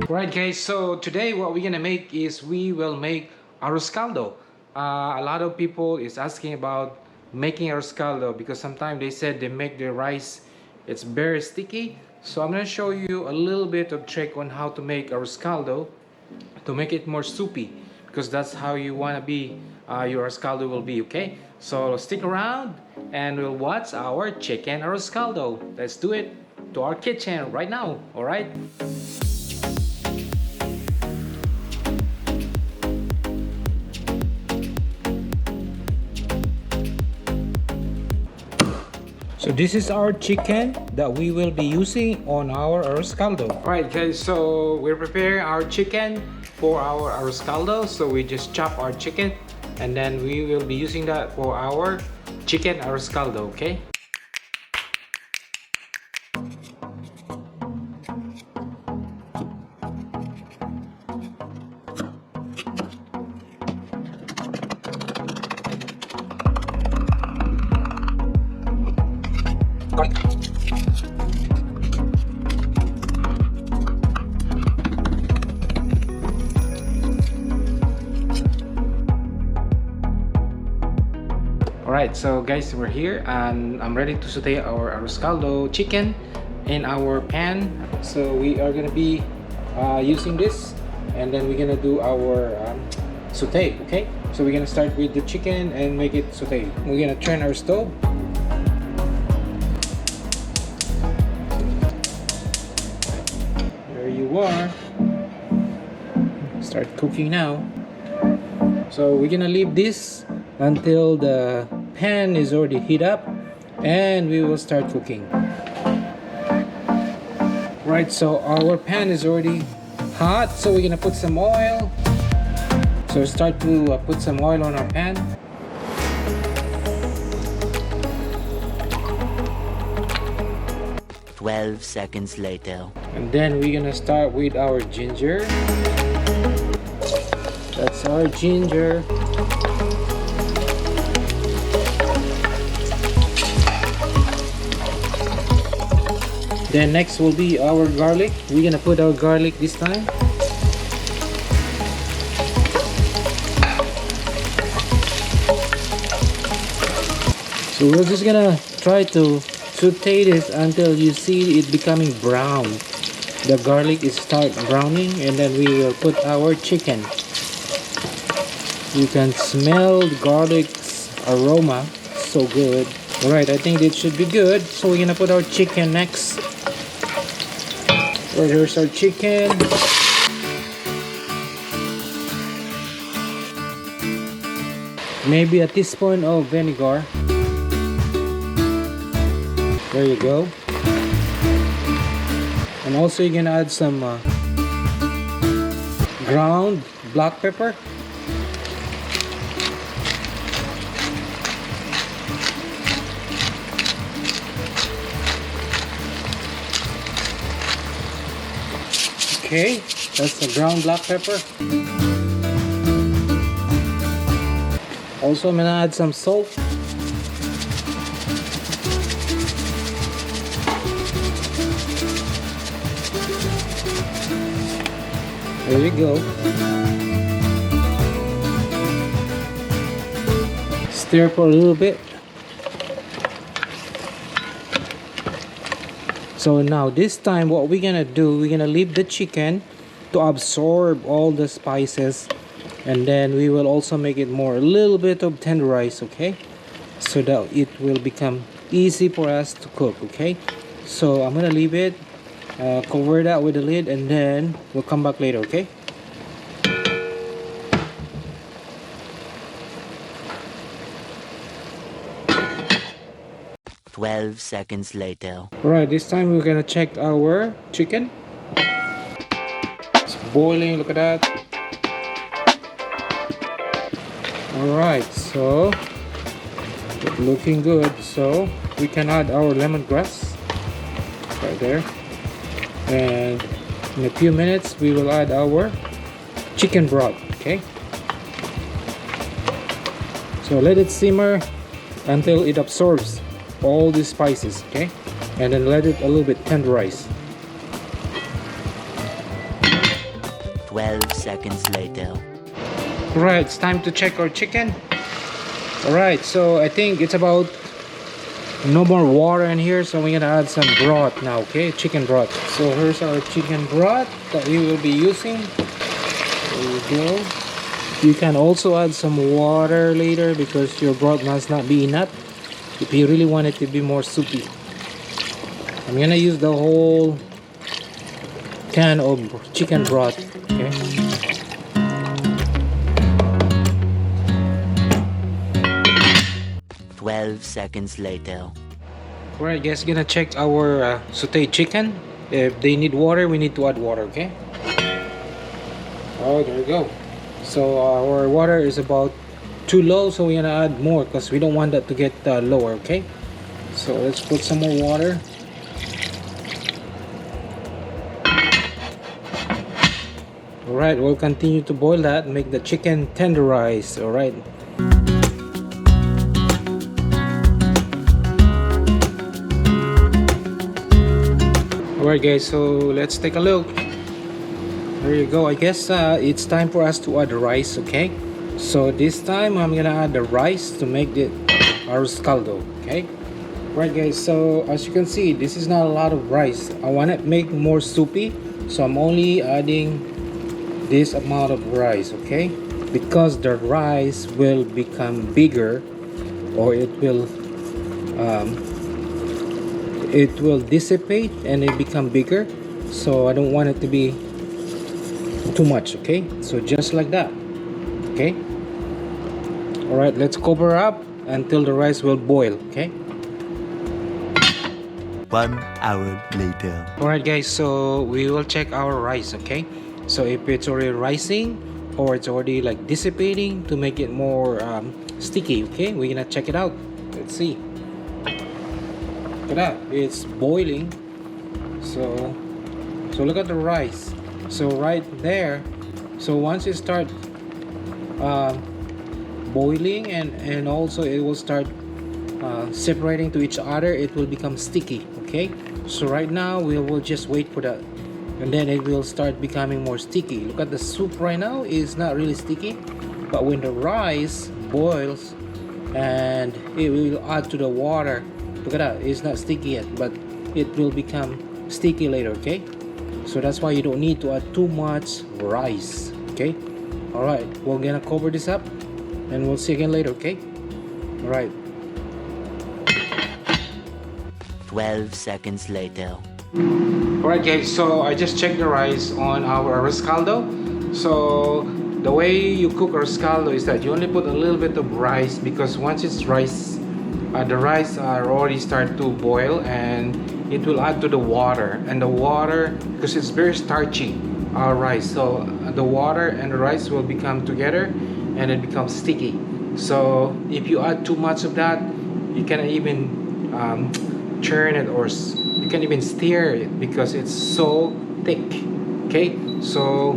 Right guys, so today what we're gonna make is we will make arroz caldo. A lot of people is asking about making arroz caldo because sometimes they said they make their rice, it's very sticky. So I'm gonna show you a little bit of trick on how to make arroz caldo to make it more soupy, because that's how you wanna be, your arroz caldo will be, okay? So stick around and we'll watch our chicken arroz caldo. Let's do it to our kitchen right now, alright? So this is our chicken that we will be using on our arroz caldo. Alright guys, so we're preparing our chicken for our arroz caldo. So we just chop our chicken and then we will be using that for our chicken arroz caldo, okay? Alright, so guys, we're here and I'm ready to saute our arroz caldo chicken in our pan. So we are gonna be using this and then we're gonna do our saute, okay? So we're gonna start with the chicken and make it saute. We're gonna turn our stove. There you are. Start cooking now. So we're gonna leave this until the pan is already heat up and we will start cooking. Right, so our pan is already hot, so we're gonna put some oil. So start to put some oil on our pan. "12 seconds later." And then we're gonna start with our ginger. That's our ginger. Then next will be our garlic. We're gonna put our garlic this time. So we're just gonna try to saute this until you see it becoming brown. The garlic is start browning and then we will put our chicken. You can smell the garlic's aroma, so good. Alright, I think it should be good. So we're gonna put our chicken next. Here's our chicken. Maybe a teaspoon of vinegar. There you go. And also you're gonna add some ground black pepper. Okay, that's the ground black pepper. Also, I'm gonna add some salt. There you go. Stir for a little bit. So now this time what we're gonna do, we're gonna leave the chicken to absorb all the spices, and then we will also make it more a little bit of tenderize, okay, so that it will become easy for us to cook, okay? So I'm gonna leave it, cover that with the lid, and then we'll come back later, okay? 12 seconds later. Alright, this time we're gonna check our chicken. It's boiling, look at that. Alright, so it's looking good. So we can add our lemongrass right there. And in a few minutes we will add our chicken broth, okay? So let it simmer until it absorbs all the spices, okay? And then let it a little bit tenderize. 12 seconds later. Alright, it's time to check our chicken. Alright, so I think it's about no more water in here, so we're gonna add some broth now, okay? Chicken broth. So here's our chicken broth that we will be using. There you go. You can also add some water later because your broth must not be enough if you really want it to be more soupy. I'm gonna use the whole can of chicken broth, okay? 12 seconds later. Alright guys, gonna check our sauteed chicken. If they need water, we need to add water, okay? Oh, there we go. So our water is about too low, so we're gonna add more because we don't want that to get lower, okay? So let's put some more water. Alright, we'll continue to boil that and make the chicken tenderized, alright? Alright guys, so let's take a look. There you go. I guess it's time for us to add the rice, okay? So this time I'm gonna add the rice to make the arroz caldo, okay? Right guys, so as you can see, this is not a lot of rice. I want to make more soupy, so I'm only adding this amount of rice, okay? Because the rice will become bigger, or it will dissipate and it become bigger, so I don't want it to be too much, okay? So just like that, okay? All right, let's cover up until the rice will boil, okay? 1 hour later. All right guys, so we will check our rice, okay? So if it's already rising or it's already like dissipating to make it more sticky, okay? We're gonna check it out. Let's see. Look at that, it's boiling. So look at the rice. So right there, so once it start boiling and also it will start separating to each other, it will become sticky, okay? So right now we will just wait for that, and then it will start becoming more sticky. Look at the soup right now, is not really sticky, but when the rice boils and it will add to the water, look at that, it's not sticky yet, but it will become sticky later, okay? So that's why you don't need to add too much rice, okay? All right, we're gonna cover this up and we'll see again later, okay? All right. 12 seconds later. Alright guys, so I just checked the rice on our arroz caldo. So the way you cook arroz caldo is that you only put a little bit of rice, because once it's rice, the rice are already start to boil and it will add to the water, and the water, because it's very starchy, our rice, so the water and the rice will become together and it becomes sticky. So if you add too much of that, you cannot even churn it, or you can even stir it because it's so thick, okay? So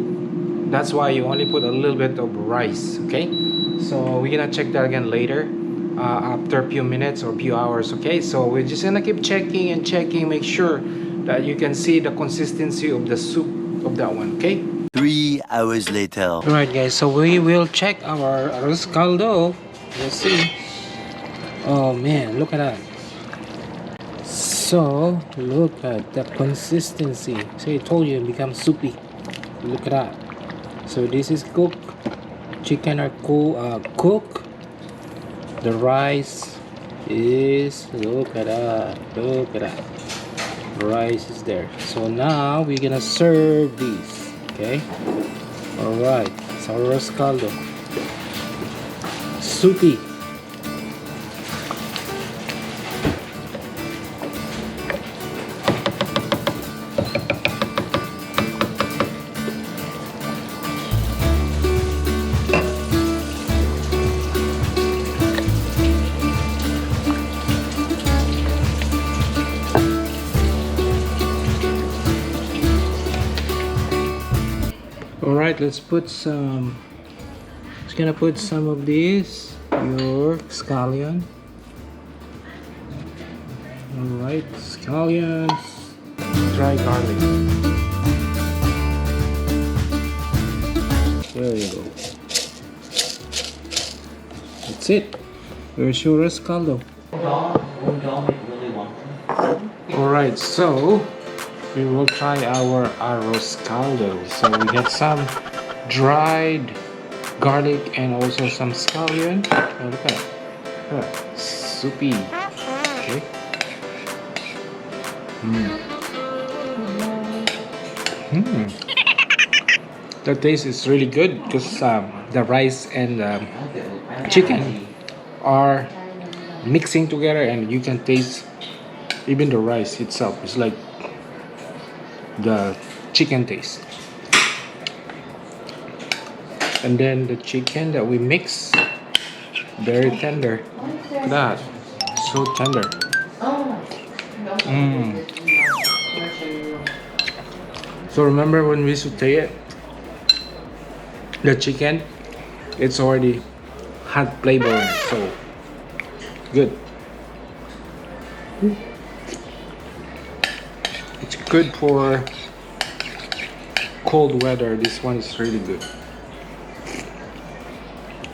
that's why you only put a little bit of rice, okay? So we're gonna check that again later after a few minutes or a few hours, okay? So we're just gonna keep checking and checking, make sure that you can see the consistency of the soup of that one, okay? 3 hours later. Alright guys, so we will check our arroz caldo. Let's see. Oh man, look at that. So look at the consistency. So I told you it becomes soupy. Look at that. So this is cooked. Chicken are cooked. The rice is, look at that. Look at that. Rice is there. So now we're gonna serve these. Okay. All right. It's our arroz caldo. Soupy. Alright, let's put some, just gonna put some of this, your scallion. Alright, scallions, dry garlic. That's it. There's your arroz caldo. Alright, so we will try our arroz caldo. So we got some dried garlic and also some scallion. Oh, look at it. Look at that. Soupy. Okay. The taste is really good because the rice and chicken are mixing together, and you can taste even the rice itself. It's like the chicken taste. And then the chicken that we mix, very tender. Look at that, so tender. So remember when we saute it, the chicken, it's already had flavor in it, so good. It's good for cold weather. This one is really good.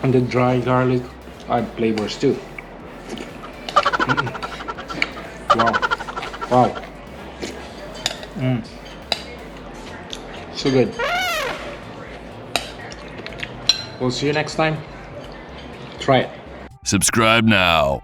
And the dry garlic add flavors too. Wow. Wow. So good. We'll see you next time. Try it. Subscribe now.